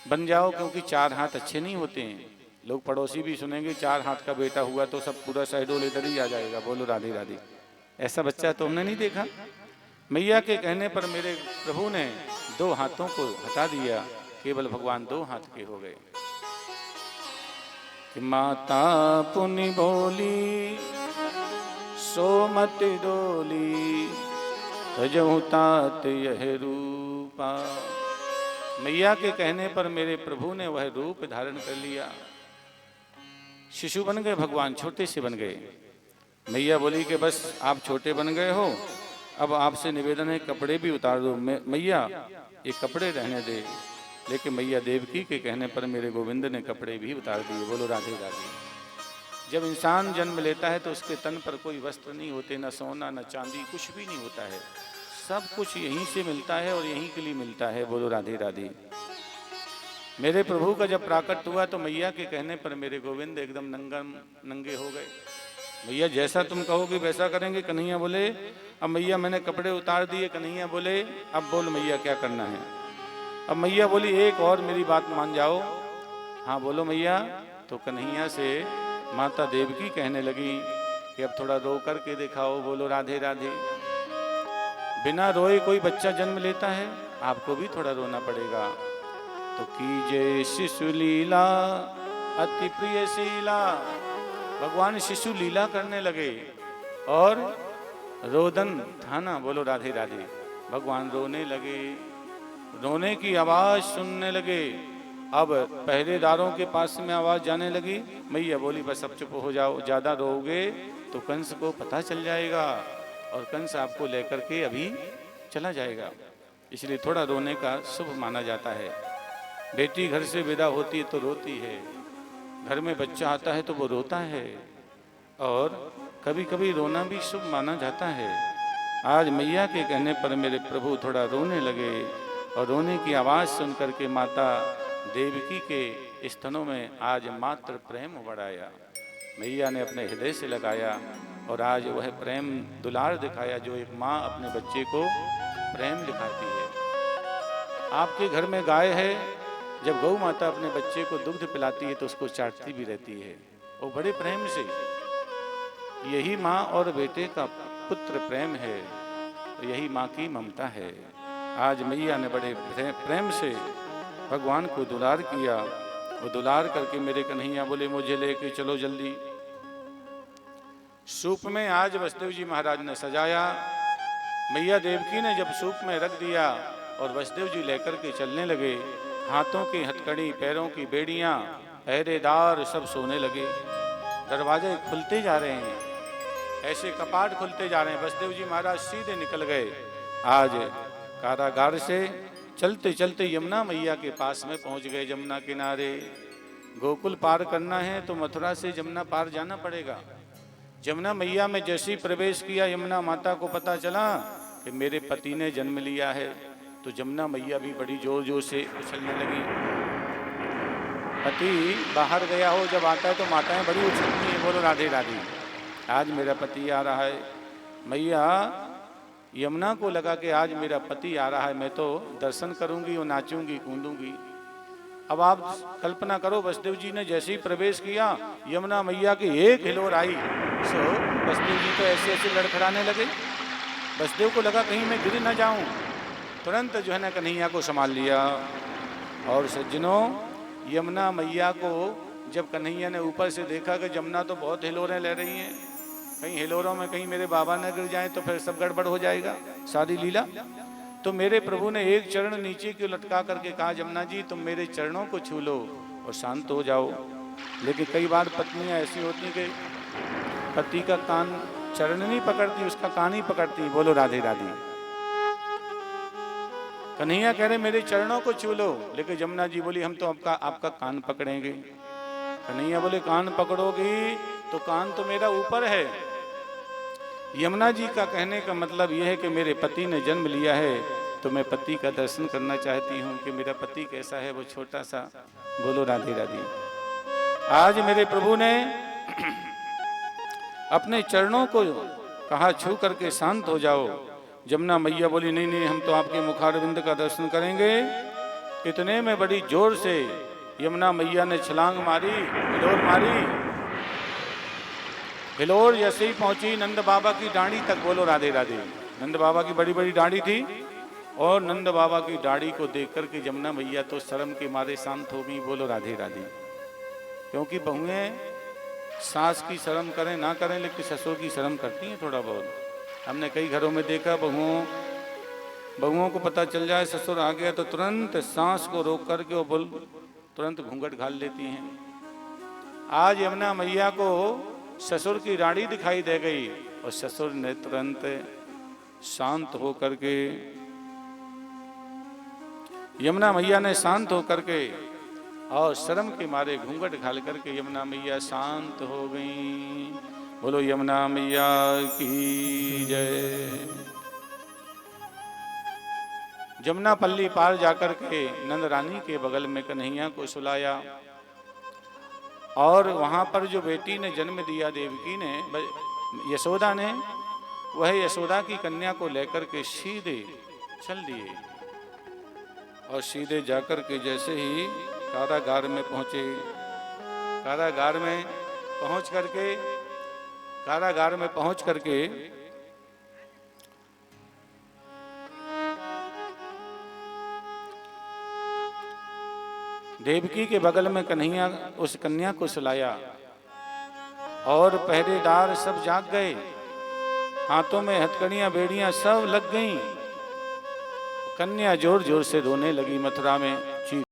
बन जाओ, क्योंकि 4 हाथ अच्छे नहीं होते हैं। लोग पड़ोसी भी सुनेंगे 4 हाथ का बेटा हुआ तो सब पूरा शहडोल इधर ही आ जाएगा। बोलो राधे राधे। ऐसा बच्चा तो हमने नहीं देखा। मैया के कहने पर मेरे प्रभु ने 2 हाथों को हटा दिया, केवल भगवान 2 हाथ के हो गए। कि माता पुनि बोली सोमति डोली, तजहु तात यह रूपा। मैया के कहने पर मेरे प्रभु ने वह रूप धारण कर लिया। शिशु बन गए भगवान, छोटे से बन गए। मैया बोली कि बस आप छोटे बन गए हो, अब आपसे निवेदन है कपड़े भी उतार दो। मैया ये कपड़े रहने दे। लेकिन मैया देवकी के कहने पर मेरे गोविंद ने कपड़े भी उतार दिए। बोलो राधे राधे। जब इंसान जन्म लेता है तो उसके तन पर कोई वस्त्र नहीं होते, न सोना न चांदी, कुछ भी नहीं होता है। सब कुछ यहीं से मिलता है और यहीं के लिए मिलता है। बोलो राधे राधे। मेरे प्रभु का जब प्राकट हुआ तो मैया के कहने पर मेरे गोविंद एकदम नंगे हो गए। मैया जैसा तुम कहोगे वैसा करेंगे। कन्हैया बोले अब मैया मैंने कपड़े उतार दिए। कन्हैया बोले अब बोल मैया क्या करना है। अब मैया बोली एक और मेरी बात मान जाओ। हाँ बोलो मैया। तो कन्हैया से माता देवकी कहने लगी कि अब थोड़ा रो करके दिखाओ। बोलो राधे राधे। बिना रोए कोई बच्चा जन्म लेता है, आपको भी थोड़ा रोना पड़ेगा। तो कीजे शिशु लीला अति प्रिय शीला। भगवान शिशु लीला करने लगे और रोदन थाना। बोलो राधे राधे। भगवान रोने लगे, रोने की आवाज सुनने लगे। अब पहरेदारों के पास में आवाज जाने लगी। मैया बोली बस अब चुप हो जाओ, ज्यादा रोओगे तो कंस को पता चल जाएगा और कंस आपको लेकर के अभी चला जाएगा। इसलिए थोड़ा रोने का शुभ माना जाता है। बेटी घर से विदा होती है तो रोती है, घर में बच्चा आता है तो वो रोता है, और कभी कभी रोना भी शुभ माना जाता है। आज मैया के कहने पर मेरे प्रभु थोड़ा रोने लगे और रोने की आवाज़ सुन करके माता देवकी के स्तनों में आज मात्र प्रेम बढ़ाया। मैया ने अपने हृदय से लगाया और आज वह प्रेम दुलार दिखाया जो एक माँ अपने बच्चे को प्रेम दिखाती है। आपके घर में गाय है, जब गौ माता अपने बच्चे को दुग्ध पिलाती है तो उसको चाटती भी रहती है, वो बड़े प्रेम से। यही माँ और बेटे का पुत्र प्रेम है, यही माँ की ममता है। आज मैया ने बड़े प्रेम से भगवान को दुलार किया। वो दुलार करके मेरे कन्हैया बोले मुझे लेके चलो जल्दी। सूप में आज वसुदेव जी महाराज ने सजाया। मैया देवकी ने जब सूप में रख दिया और वसुदेव जी लेकर के चलने लगे, हाथों की हथकड़ी, पैरों की बेड़ियां, पहरेदार सब सोने लगे। दरवाजे खुलते जा रहे हैं, ऐसे कपाट खुलते जा रहे हैं। वसुदेव जी महाराज सीधे निकल गए आज कारागार से। चलते चलते यमुना मैया के पास में पहुंच गए, यमुना किनारे। गोकुल पार करना है तो मथुरा से यमुना पार जाना पड़ेगा। यमुना मैया में जैसे ही प्रवेश किया, यमुना माता को पता चला कि मेरे पति ने जन्म लिया है, तो यमुना मैया भी बड़ी जोर जोर से उछलने लगी। पति बाहर गया हो जब आता है तो माताएं बड़ी उछलती हैं। बोलो राधे राधे। आज मेरा पति आ रहा है। मैया यमुना को लगा कि आज मेरा पति आ रहा है, मैं तो दर्शन करूंगी और नाचूंगी कूदूंगी। अब आप कल्पना करो, वसुदेव जी ने जैसे ही प्रवेश किया, यमुना मैया की एक हिलोर आई। सो वसुदेव जी तो ऐसे ऐसे लड़खड़ाने लगे। वसुदेव को लगा कहीं मैं गिर न जाऊं, तुरंत जो है ना कन्हैया को संभाल लिया। और सज्जनों, यमुना मैया को जब कन्हैया ने ऊपर से देखा कि यमुना तो बहुत हिलोरें ले रही हैं, कहीं हिलोरों में कहीं मेरे बाबा न गिर जाएं तो फिर सब गड़बड़ हो जाएगा सारी लीला। तो मेरे प्रभु ने एक चरण नीचे क्यों लटका करके कहा, यमुना जी तुम मेरे चरणों को छू लो और शांत हो जाओ। लेकिन कई बार पत्नियां ऐसी होती कि पति का कान, चरण नहीं पकड़ती, उसका कान ही पकड़ती। बोलो राधे राधे। कन्हैया कह रहे मेरे चरणों को छू लो, लेकिन यमुना जी बोली हम तो आपका कान पकड़ेंगे। कन्हैया बोले कान पकड़ोगी तो कान तो मेरा ऊपर है। यमुना जी का कहने का मतलब यह है कि मेरे पति ने जन्म लिया है तो मैं पति का दर्शन करना चाहती हूँ कि मेरा पति कैसा है, वो छोटा सा। बोलो राधे राधे। आज मेरे प्रभु ने अपने चरणों को कहा छू करके शांत हो जाओ। यमुना मैया बोली नहीं नहीं, हम तो आपके मुखारविंद का दर्शन करेंगे। इतने में बड़ी जोर से यमुना मैया ने छलांग मारी, हिलोर मारी। हिलोर जैसे ही पहुंची नंद बाबा की डांडी तक, बोलो राधे राधे। नंद बाबा की बड़ी बड़ी डांडी थी और नंद बाबा की डांडी को देख करके यमुना मैया तो शर्म के मारे शांत हो गई, बोलो राधे राधे। क्योंकि बहुएं सास की शर्म करें ना करें, लेकिन ससुर की शर्म करती हैं थोड़ा बहुत। हमने कई घरों में देखा, बहुओं को पता चल जाए ससुर आ गया तो तुरंत सांस को रोक करके वो बोल तुरंत घूंघट घाल लेती हैं। आज यमुना मैया को ससुर की रानी दिखाई दे गई और ससुर ने तुरंत शांत होकर के, यमुना मैया ने शांत होकर के और शर्म के मारे घूंघट घाल करके यमुना मैया शांत हो गई। बोलो यमुना मैया की जय। जमुना पल्ली पार जाकर के नंद रानी के बगल में कन्हैया को सुलाया और वहां पर जो बेटी ने जन्म दिया देवकी ने, यशोदा ने, वह यशोदा की कन्या को लेकर के सीधे चल दिए और सीधे जाकर के जैसे ही कारागार में पहुंचे, कारागार में पहुंच करके देवकी के बगल में कन्हैया उस कन्या को सुलाया और पहरेदार सब जाग गए, हाथों में हथकड़ियां बेड़ियां सब लग गईं। कन्या जोर जोर से रोने लगी मथुरा में।